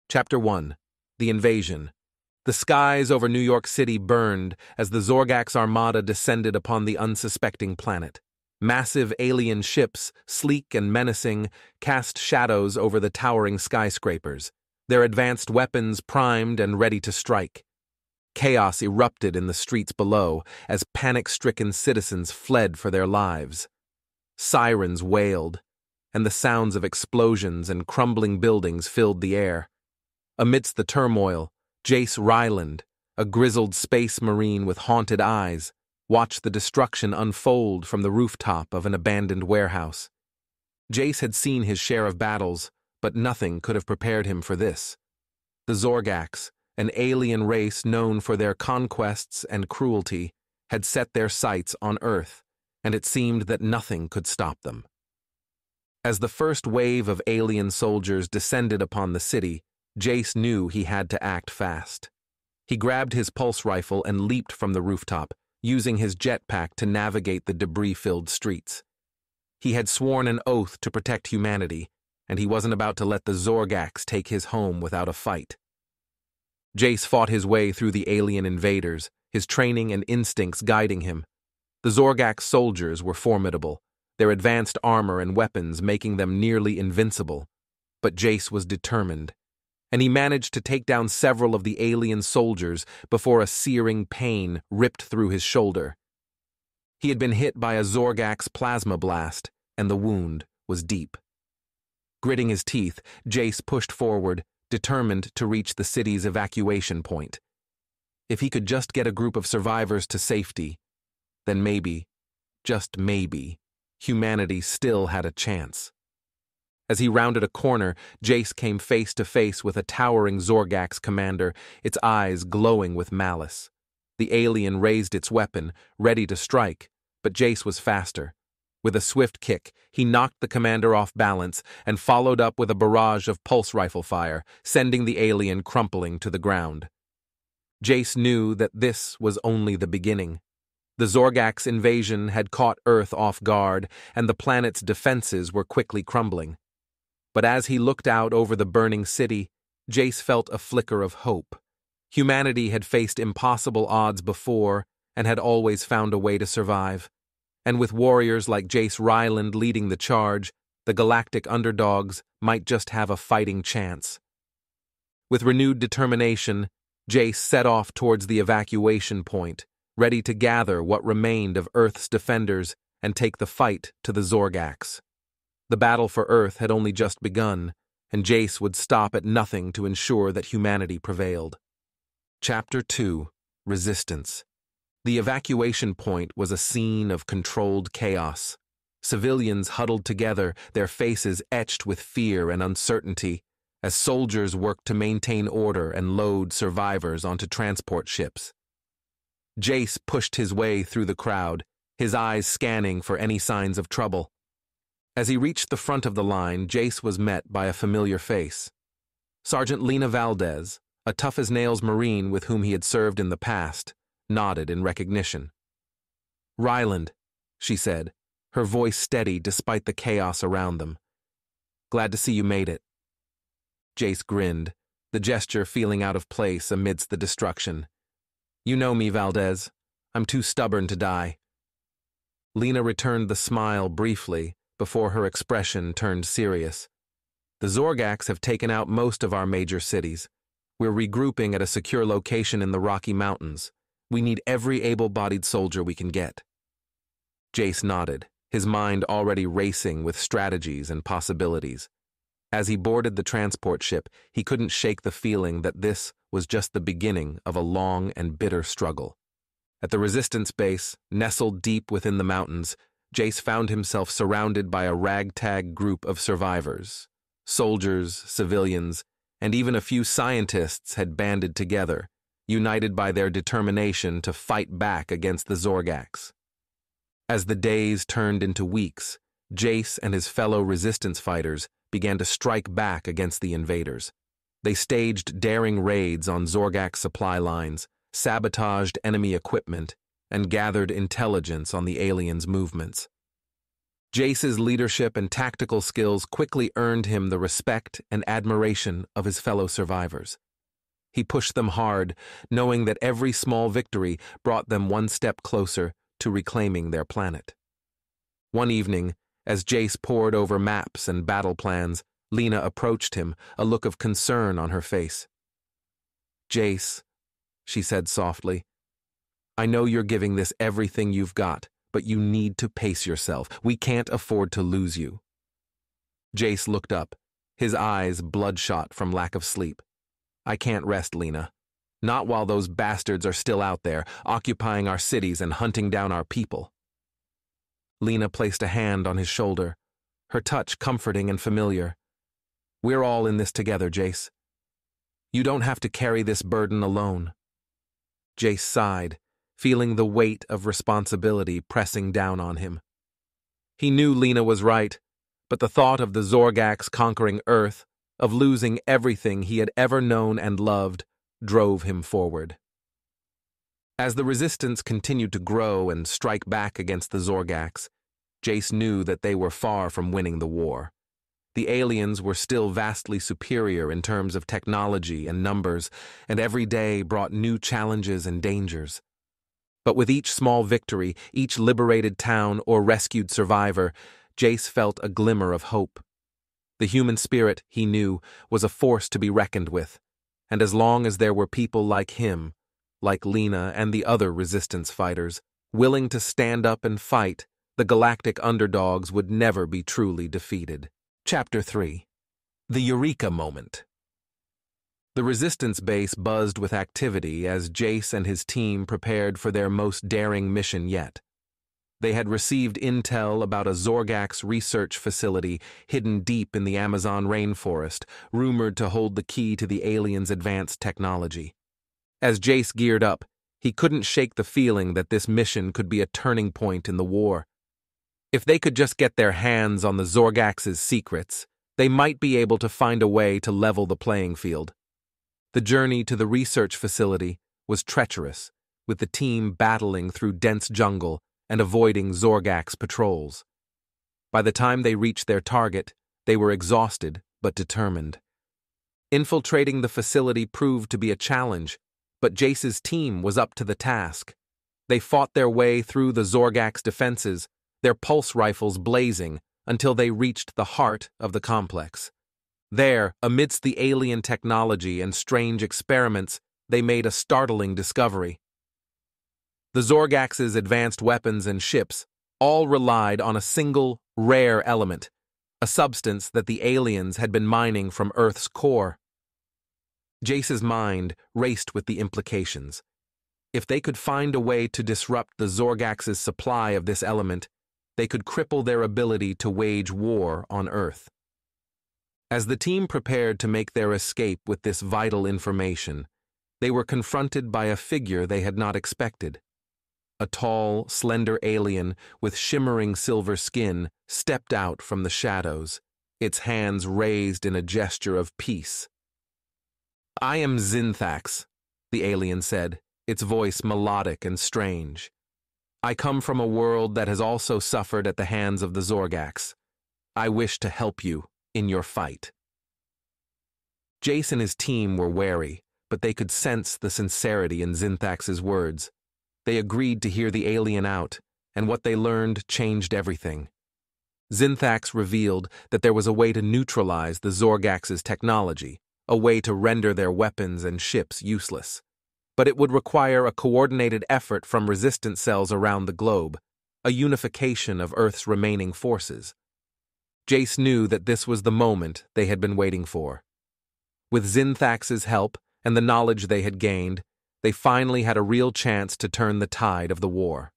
Chapter 1. The Invasion. The skies over New York City burned as the Zorgax Armada descended upon the unsuspecting planet. Massive alien ships, sleek and menacing, cast shadows over the towering skyscrapers, their advanced weapons primed and ready to strike. Chaos erupted in the streets below as panic-stricken citizens fled for their lives. Sirens wailed, and the sounds of explosions and crumbling buildings filled the air. Amidst the turmoil, Jace Ryland, a grizzled space marine with haunted eyes, watched the destruction unfold from the rooftop of an abandoned warehouse. Jace had seen his share of battles, but nothing could have prepared him for this. The Zorgax, an alien race known for their conquests and cruelty, had set their sights on Earth, and it seemed that nothing could stop them. As the first wave of alien soldiers descended upon the city, Jace knew he had to act fast. He grabbed his pulse rifle and leaped from the rooftop, using his jetpack to navigate the debris-filled streets. He had sworn an oath to protect humanity, and he wasn't about to let the Zorgax take his home without a fight. Jace fought his way through the alien invaders, his training and instincts guiding him. The Zorgax soldiers were formidable, their advanced armor and weapons making them nearly invincible. But Jace was determined, and he managed to take down several of the alien soldiers before a searing pain ripped through his shoulder. He had been hit by a Zorgax plasma blast, and the wound was deep. Gritting his teeth, Jace pushed forward, determined to reach the city's evacuation point. If he could just get a group of survivors to safety, then maybe, just maybe, humanity still had a chance. As he rounded a corner, Jace came face to face with a towering Zorgax commander, its eyes glowing with malice. The alien raised its weapon, ready to strike, but Jace was faster. With a swift kick, he knocked the commander off balance and followed up with a barrage of pulse rifle fire, sending the alien crumpling to the ground. Jace knew that this was only the beginning. The Zorgax invasion had caught Earth off guard, and the planet's defenses were quickly crumbling. But as he looked out over the burning city, Jace felt a flicker of hope. Humanity had faced impossible odds before and had always found a way to survive. And with warriors like Jace Ryland leading the charge, the Galactic Underdogs might just have a fighting chance. With renewed determination, Jace set off towards the evacuation point, ready to gather what remained of Earth's defenders and take the fight to the Zorgax. The battle for Earth had only just begun, and Jace would stop at nothing to ensure that humanity prevailed. Chapter 2. Resistance. The evacuation point was a scene of controlled chaos. Civilians huddled together, their faces etched with fear and uncertainty, as soldiers worked to maintain order and load survivors onto transport ships. Jace pushed his way through the crowd, his eyes scanning for any signs of trouble. As he reached the front of the line, Jace was met by a familiar face. Sergeant Lena Valdez, a tough-as-nails Marine with whom he had served in the past, nodded in recognition. "Ryland," she said, her voice steady despite the chaos around them. "Glad to see you made it." Jace grinned, the gesture feeling out of place amidst the destruction. "You know me, Valdez. I'm too stubborn to die." Lena returned the smile briefly, before her expression turned serious. "The Zorgax have taken out most of our major cities. We're regrouping at a secure location in the Rocky Mountains. We need every able-bodied soldier we can get." Jace nodded, his mind already racing with strategies and possibilities. As he boarded the transport ship, he couldn't shake the feeling that this was just the beginning of a long and bitter struggle. At the resistance base, nestled deep within the mountains, Jace found himself surrounded by a ragtag group of survivors. Soldiers, civilians, and even a few scientists had banded together, united by their determination to fight back against the Zorgax. As the days turned into weeks, Jace and his fellow resistance fighters began to strike back against the invaders. They staged daring raids on Zorgax supply lines, sabotaged enemy equipment, and gathered intelligence on the aliens' movements. Jace's leadership and tactical skills quickly earned him the respect and admiration of his fellow survivors. He pushed them hard, knowing that every small victory brought them one step closer to reclaiming their planet. One evening, as Jace pored over maps and battle plans, Lena approached him, a look of concern on her face. "Jace," she said softly, "I know you're giving this everything you've got, but you need to pace yourself. We can't afford to lose you." Jace looked up, his eyes bloodshot from lack of sleep. "I can't rest, Lena. Not while those bastards are still out there, occupying our cities and hunting down our people." Lena placed a hand on his shoulder, her touch comforting and familiar. "We're all in this together, Jace. You don't have to carry this burden alone." Jace sighed, feeling the weight of responsibility pressing down on him. He knew Lena was right, but the thought of the Zorgax conquering Earth, of losing everything he had ever known and loved, drove him forward. As the resistance continued to grow and strike back against the Zorgax, Jace knew that they were far from winning the war. The aliens were still vastly superior in terms of technology and numbers, and every day brought new challenges and dangers. But with each small victory, each liberated town or rescued survivor, Jace felt a glimmer of hope. The human spirit, he knew, was a force to be reckoned with, and as long as there were people like him, like Lena and the other resistance fighters, willing to stand up and fight, the Galactic Underdogs would never be truly defeated. Chapter 3. The Eureka Moment. The resistance base buzzed with activity as Jace and his team prepared for their most daring mission yet. They had received intel about a Zorgax research facility hidden deep in the Amazon rainforest, rumored to hold the key to the aliens' advanced technology. As Jace geared up, he couldn't shake the feeling that this mission could be a turning point in the war. If they could just get their hands on the Zorgax's secrets, they might be able to find a way to level the playing field. The journey to the research facility was treacherous, with the team battling through dense jungle and avoiding Zorgax patrols. By the time they reached their target, they were exhausted but determined. Infiltrating the facility proved to be a challenge, but Jace's team was up to the task. They fought their way through the Zorgax defenses, their pulse rifles blazing, until they reached the heart of the complex. There, amidst the alien technology and strange experiments, they made a startling discovery. The Zorgax's advanced weapons and ships all relied on a single, rare element, a substance that the aliens had been mining from Earth's core. Jace's mind raced with the implications. If they could find a way to disrupt the Zorgax's supply of this element, they could cripple their ability to wage war on Earth. As the team prepared to make their escape with this vital information, they were confronted by a figure they had not expected. A tall, slender alien with shimmering silver skin stepped out from the shadows, its hands raised in a gesture of peace. "I am Zinthax," the alien said, its voice melodic and strange. "I come from a world that has also suffered at the hands of the Zorgax. I wish to help you in your fight." Jace and his team were wary, but they could sense the sincerity in Zinthax's words. They agreed to hear the alien out, and what they learned changed everything. Zinthax revealed that there was a way to neutralize the Zorgax's technology, a way to render their weapons and ships useless. But it would require a coordinated effort from resistance cells around the globe, a unification of Earth's remaining forces. Jace knew that this was the moment they had been waiting for. With Zinthax's help and the knowledge they had gained, they finally had a real chance to turn the tide of the war.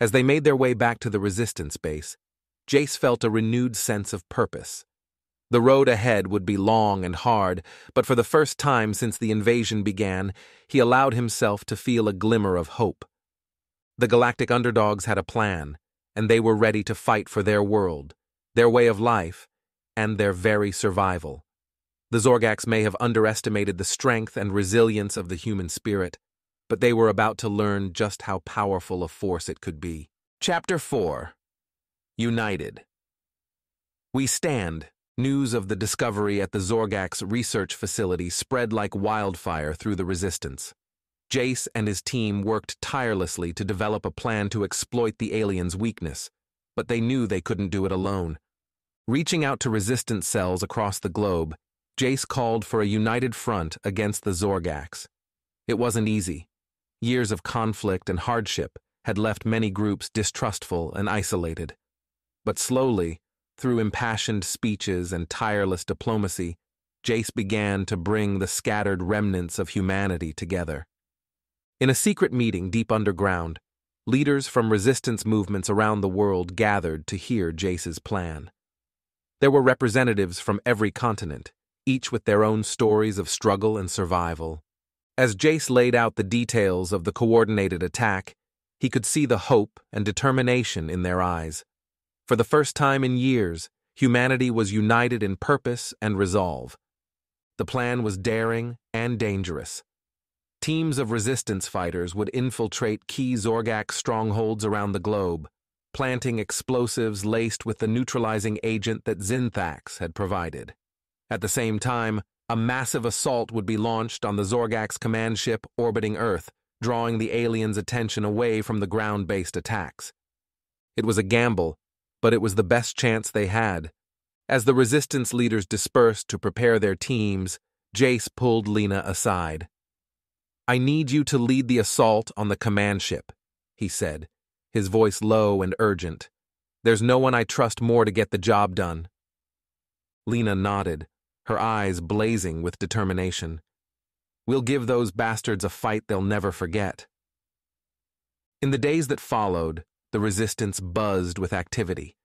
As they made their way back to the resistance base, Jace felt a renewed sense of purpose. The road ahead would be long and hard, but for the first time since the invasion began, he allowed himself to feel a glimmer of hope. The Galactic Underdogs had a plan, and they were ready to fight for their world, their way of life, and their very survival. The Zorgax may have underestimated the strength and resilience of the human spirit, but they were about to learn just how powerful a force it could be. Chapter 4. United. We stand. News of the discovery at the Zorgax research facility spread like wildfire through the resistance. Jace and his team worked tirelessly to develop a plan to exploit the aliens' weakness, but they knew they couldn't do it alone. Reaching out to resistance cells across the globe, Jace called for a united front against the Zorgax. It wasn't easy. Years of conflict and hardship had left many groups distrustful and isolated. But slowly, through impassioned speeches and tireless diplomacy, Jace began to bring the scattered remnants of humanity together. In a secret meeting deep underground, leaders from resistance movements around the world gathered to hear Jace's plan. There were representatives from every continent, each with their own stories of struggle and survival. As Jace laid out the details of the coordinated attack, he could see the hope and determination in their eyes. For the first time in years, humanity was united in purpose and resolve. The plan was daring and dangerous. Teams of resistance fighters would infiltrate key Zorgax strongholds around the globe, planting explosives laced with the neutralizing agent that Zinthax had provided. At the same time, a massive assault would be launched on the Zorgax command ship orbiting Earth, drawing the aliens' attention away from the ground-based attacks. It was a gamble, but it was the best chance they had. As the resistance leaders dispersed to prepare their teams, Jace pulled Lena aside. "I need you to lead the assault on the command ship," he said, his voice low and urgent. "There's no one I trust more to get the job done." Lena nodded, her eyes blazing with determination. "We'll give those bastards a fight they'll never forget." In the days that followed, the resistance buzzed with activity.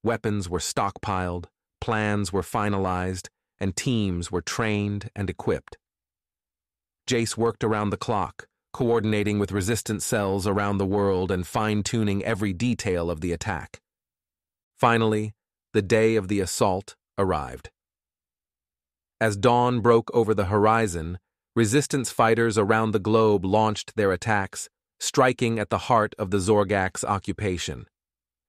Weapons were stockpiled, plans were finalized, and teams were trained and equipped. Jace worked around the clock, coordinating with resistance cells around the world and fine-tuning every detail of the attack. Finally, the day of the assault arrived. As dawn broke over the horizon, resistance fighters around the globe launched their attacks, striking at the heart of the Zorgax occupation.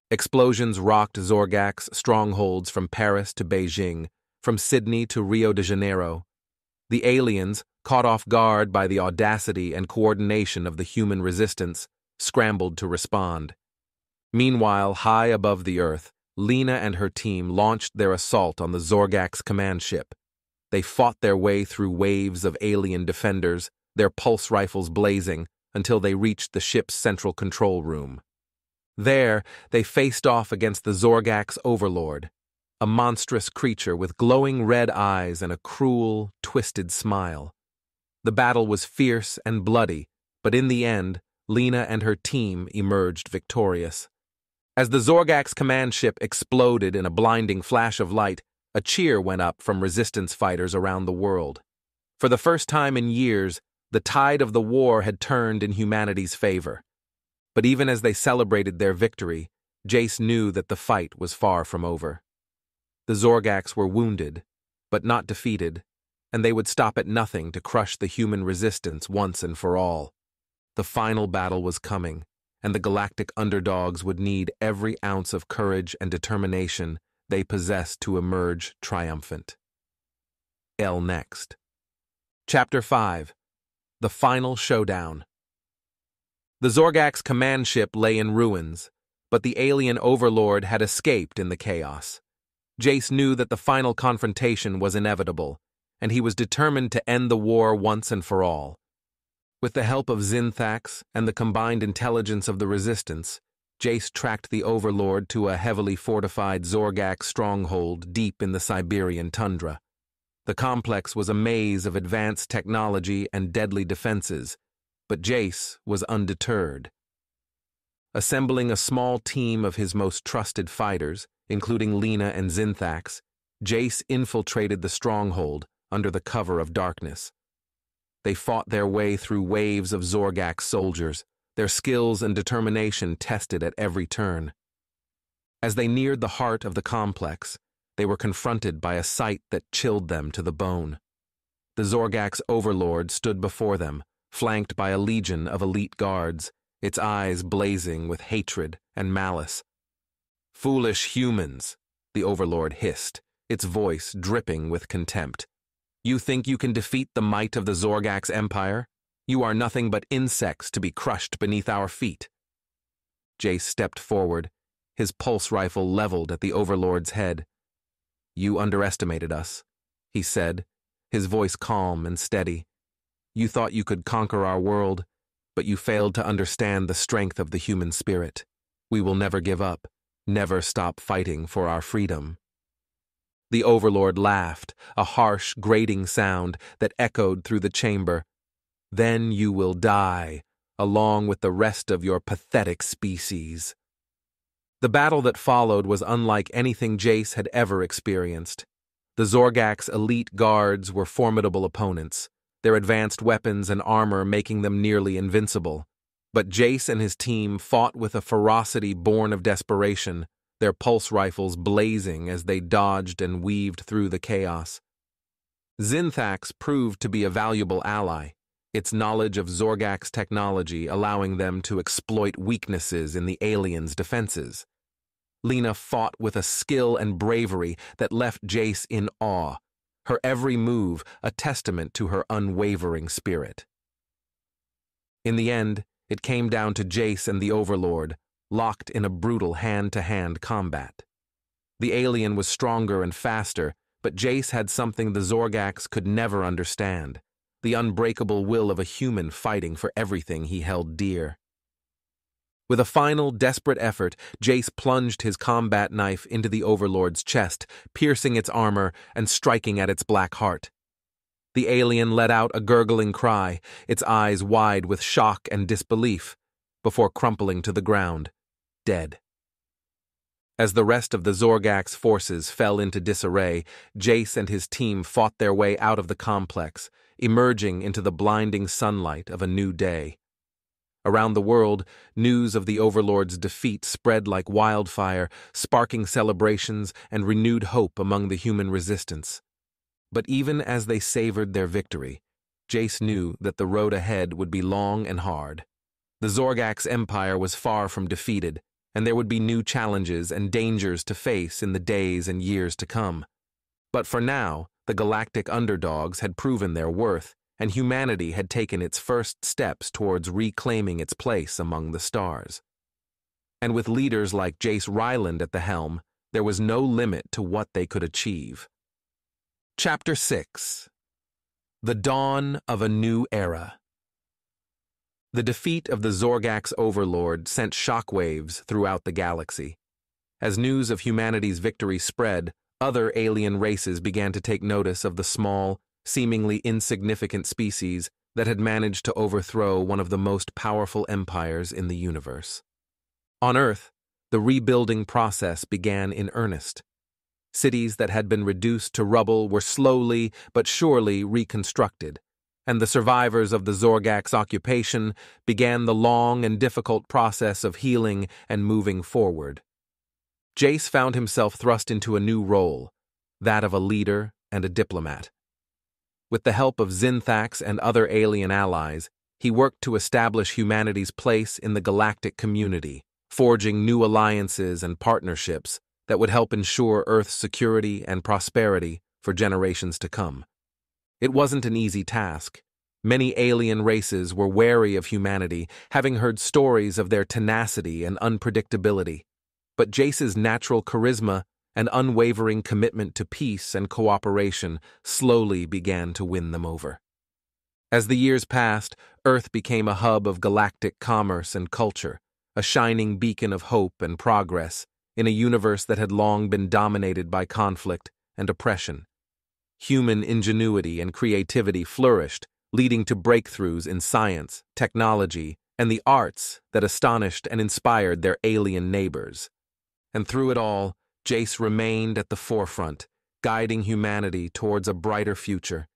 Explosions rocked Zorgax strongholds from Paris to Beijing, from Sydney to Rio de Janeiro. The aliens, caught off guard by the audacity and coordination of the human resistance, scrambled to respond. Meanwhile, high above the Earth, Lena and her team launched their assault on the Zorgax command ship. They fought their way through waves of alien defenders, their pulse rifles blazing, until they reached the ship's central control room. There, they faced off against the Zorgax overlord, a monstrous creature with glowing red eyes and a cruel, twisted smile. The battle was fierce and bloody, but in the end, Lena and her team emerged victorious. As the Zorgax command ship exploded in a blinding flash of light, a cheer went up from resistance fighters around the world. For the first time in years, the tide of the war had turned in humanity's favor. But even as they celebrated their victory, Jace knew that the fight was far from over. The Zorgax were wounded, but not defeated, and they would stop at nothing to crush the human resistance once and for all. The final battle was coming, and the Galactic Underdogs would need every ounce of courage and determination they possessed to emerge triumphant. Next. Chapter 5. The Final Showdown. The Zorgax command ship lay in ruins, but the alien overlord had escaped in the chaos. Jace knew that the final confrontation was inevitable, and he was determined to end the war once and for all. With the help of Zinthax and the combined intelligence of the Resistance, Jace tracked the overlord to a heavily fortified Zorgax stronghold deep in the Siberian tundra. The complex was a maze of advanced technology and deadly defenses, but Jace was undeterred. Assembling a small team of his most trusted fighters, including Lena and Zinthax, Jace infiltrated the stronghold under the cover of darkness. They fought their way through waves of Zorgax soldiers, their skills and determination tested at every turn. As they neared the heart of the complex, they were confronted by a sight that chilled them to the bone. The Zorgax overlord stood before them, flanked by a legion of elite guards, its eyes blazing with hatred and malice. "Foolish humans," the Overlord hissed, its voice dripping with contempt. "You think you can defeat the might of the Zorgax Empire? You are nothing but insects to be crushed beneath our feet." Jace stepped forward, his pulse rifle leveled at the Overlord's head. "You underestimated us," he said, his voice calm and steady. "You thought you could conquer our world, but you failed to understand the strength of the human spirit. We will never give up, never stop fighting for our freedom." The Overlord laughed, a harsh, grating sound that echoed through the chamber. "Then you will die, along with the rest of your pathetic species." The battle that followed was unlike anything Jace had ever experienced. The Zorgax elite guards were formidable opponents, their advanced weapons and armor making them nearly invincible. But Jace and his team fought with a ferocity born of desperation, their pulse rifles blazing as they dodged and weaved through the chaos. Zinthax proved to be a valuable ally, its knowledge of Zorgax technology allowing them to exploit weaknesses in the aliens' defenses. Lena fought with a skill and bravery that left Jace in awe, her every move a testament to her unwavering spirit. In the end, it came down to Jace and the Overlord, locked in a brutal hand-to-hand combat. The alien was stronger and faster, but Jace had something the Zorgax could never understand: the unbreakable will of a human fighting for everything he held dear. With a final, desperate effort, Jace plunged his combat knife into the Overlord's chest, piercing its armor and striking at its black heart. The alien let out a gurgling cry, its eyes wide with shock and disbelief, before crumpling to the ground, dead. As the rest of the Zorgax forces fell into disarray, Jace and his team fought their way out of the complex, emerging into the blinding sunlight of a new day. Around the world, news of the Overlord's defeat spread like wildfire, sparking celebrations and renewed hope among the human resistance. But even as they savored their victory, Jace knew that the road ahead would be long and hard. The Zorgax Empire was far from defeated, and there would be new challenges and dangers to face in the days and years to come. But for now, the Galactic Underdogs had proven their worth, and humanity had taken its first steps towards reclaiming its place among the stars. And with leaders like Jace Ryland at the helm, there was no limit to what they could achieve. Chapter 6. The Dawn of a New Era. The defeat of the Zorgax Overlord sent shockwaves throughout the galaxy. As news of humanity's victory spread, other alien races began to take notice of the small, seemingly insignificant species that had managed to overthrow one of the most powerful empires in the universe. On Earth, the rebuilding process began in earnest. Cities that had been reduced to rubble were slowly but surely reconstructed, and the survivors of the Zorgax occupation began the long and difficult process of healing and moving forward. Jace found himself thrust into a new role, that of a leader and a diplomat. With the help of Zinthax and other alien allies, he worked to establish humanity's place in the galactic community, forging new alliances and partnerships that would help ensure Earth's security and prosperity for generations to come. It wasn't an easy task. Many alien races were wary of humanity, having heard stories of their tenacity and unpredictability. But Jace's natural charisma and unwavering commitment to peace and cooperation slowly began to win them over. As the years passed, Earth became a hub of galactic commerce and culture, a shining beacon of hope and progress in a universe that had long been dominated by conflict and oppression. Human ingenuity and creativity flourished, leading to breakthroughs in science, technology, and the arts that astonished and inspired their alien neighbors. And through it all, Jace remained at the forefront, guiding humanity towards a brighter future.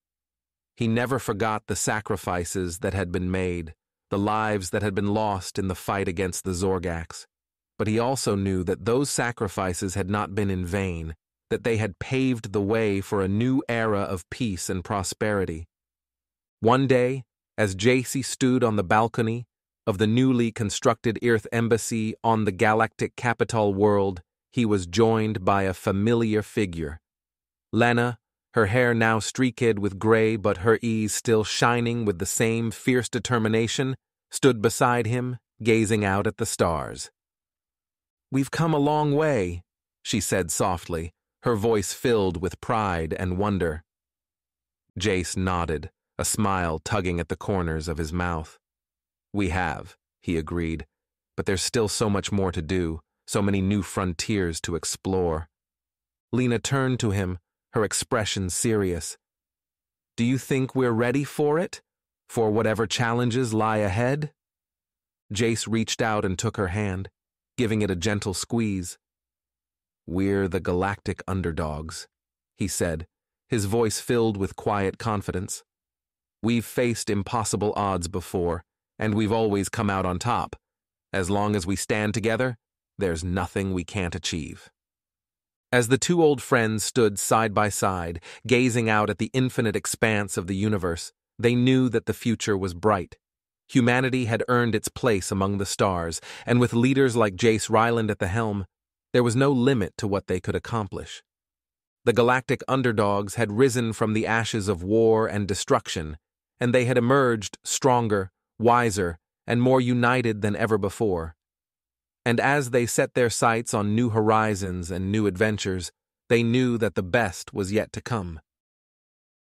He never forgot the sacrifices that had been made, the lives that had been lost in the fight against the Zorgax. But he also knew that those sacrifices had not been in vain, that they had paved the way for a new era of peace and prosperity. One day, as Jace stood on the balcony of the newly constructed Earth Embassy on the galactic capital world, he was joined by a familiar figure. Lena, her hair now streaked with gray but her eyes still shining with the same fierce determination, stood beside him, gazing out at the stars. "We've come a long way," she said softly, her voice filled with pride and wonder. Jace nodded, a smile tugging at the corners of his mouth. "We have," he agreed, "but there's still so much more to do, so many new frontiers to explore." Lena turned to him, her expression serious. "Do you think we're ready for it? For whatever challenges lie ahead?" Jace reached out and took her hand, giving it a gentle squeeze. "We're the Galactic Underdogs," he said, his voice filled with quiet confidence. "We've faced impossible odds before, and we've always come out on top. As long as we stand together, there's nothing we can't achieve." As the two old friends stood side by side, gazing out at the infinite expanse of the universe, they knew that the future was bright. Humanity had earned its place among the stars, and with leaders like Jace Ryland at the helm, there was no limit to what they could accomplish. The Galactic Underdogs had risen from the ashes of war and destruction, and they had emerged stronger, wiser, and more united than ever before. And as they set their sights on new horizons and new adventures, they knew that the best was yet to come.